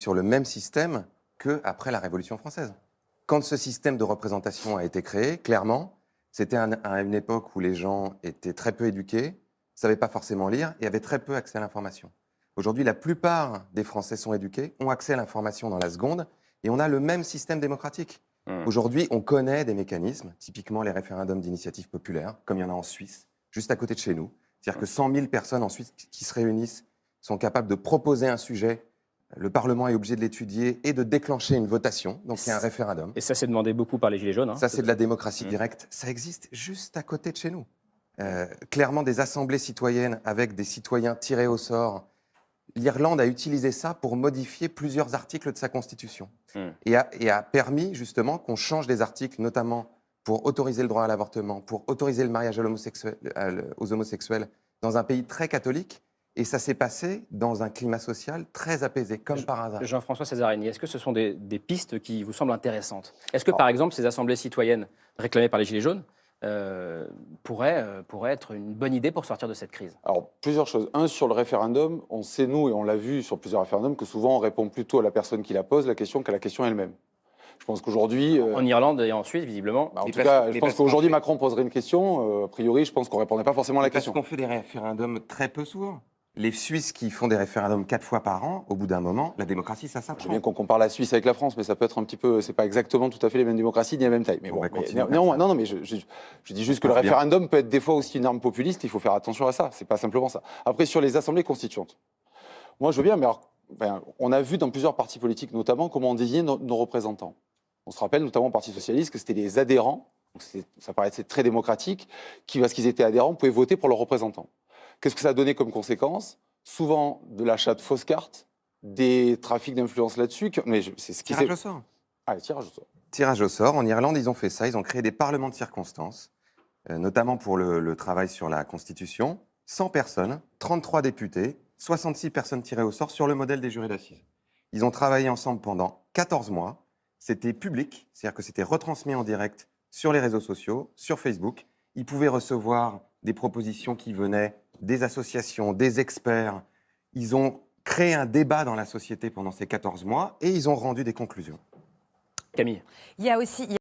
sur le même système qu'après la Révolution française. Quand ce système de représentation a été créé, clairement, c'était à une époque où les gens étaient très peu éduqués, ne savaient pas forcément lire et avaient très peu accès à l'information. Aujourd'hui, la plupart des Français sont éduqués, ont accès à l'information dans la seconde, et on a le même système démocratique. Aujourd'hui, on connaît des mécanismes, typiquement les référendums d'initiative populaire, comme il y en a en Suisse, juste à côté de chez nous. C'est-à-dire que 100 000 personnes en Suisse qui se réunissent sont capables de proposer un sujet, le Parlement est obligé de l'étudier et de déclencher une votation, donc il y a un référendum. Et ça s'est demandé beaucoup par les Gilets jaunes. Ça, c'est de la démocratie directe. Ça existe juste à côté de chez nous. Clairement, des assemblées citoyennes avec des citoyens tirés au sort. L'Irlande a utilisé ça pour modifier plusieurs articles de sa constitution et a permis justement qu'on change des articles, notamment pour autoriser le droit à l'avortement, pour autoriser le mariage aux homosexuels dans un pays très catholique. Et ça s'est passé dans un climat social très apaisé, comme par hasard. Jean-François Césarini, est-ce que ce sont des pistes qui vous semblent intéressantes? Est-ce que, par exemple, ces assemblées citoyennes réclamées par les Gilets jaunes pourraient être une bonne idée pour sortir de cette crise? Alors, plusieurs choses. Un, sur le référendum, on sait, nous, et on l'a vu sur plusieurs référendums, que souvent on répond plutôt à la personne qui la pose la question qu'à la question elle-même. Je pense qu'aujourd'hui... En Irlande et en Suisse, visiblement. en tout cas, je pense qu'aujourd'hui, Macron poserait une question. A priori, je pense qu'on ne répondrait pas forcément à la question. Parce qu'on fait des référendums très peu souvent. Les Suisses qui font des référendums 4 fois par an, au bout d'un moment, la démocratie, ça s'apprend. Je veux bien qu'on compare la Suisse avec la France, mais ça peut être un petit peu... C'est pas exactement tout à fait les mêmes démocraties, ni la même taille. Mais bon, non, mais je dis juste que le référendum peut être des fois aussi une arme populiste, il faut faire attention à ça, c'est pas simplement ça. Après, sur les assemblées constituantes, moi je veux bien, mais alors, on a vu dans plusieurs partis politiques notamment comment on désignait nos représentants. On se rappelle notamment au Parti Socialiste que c'était les adhérents, donc ça paraissait très démocratique, qui, parce qu'ils étaient adhérents, pouvaient voter pour leurs représentants. Qu'est-ce que ça a donné comme conséquence? Souvent de l'achat de fausses cartes, des trafics d'influence là-dessus. Mais c'est ce qui tirage au sort. Ah, tirage au sort. Tirage au sort. En Irlande, ils ont fait ça. Ils ont créé des parlements de circonstances, notamment pour le travail sur la Constitution. 100 personnes, 33 députés, 66 personnes tirées au sort sur le modèle des jurés d'assises. Ils ont travaillé ensemble pendant 14 mois. C'était public, c'est-à-dire que c'était retransmis en direct sur les réseaux sociaux, sur Facebook. Ils pouvaient recevoir des propositions qui venaient des associations, des experts. Ils ont créé un débat dans la société pendant ces 14 mois et ils ont rendu des conclusions. Camille. Il y a aussi...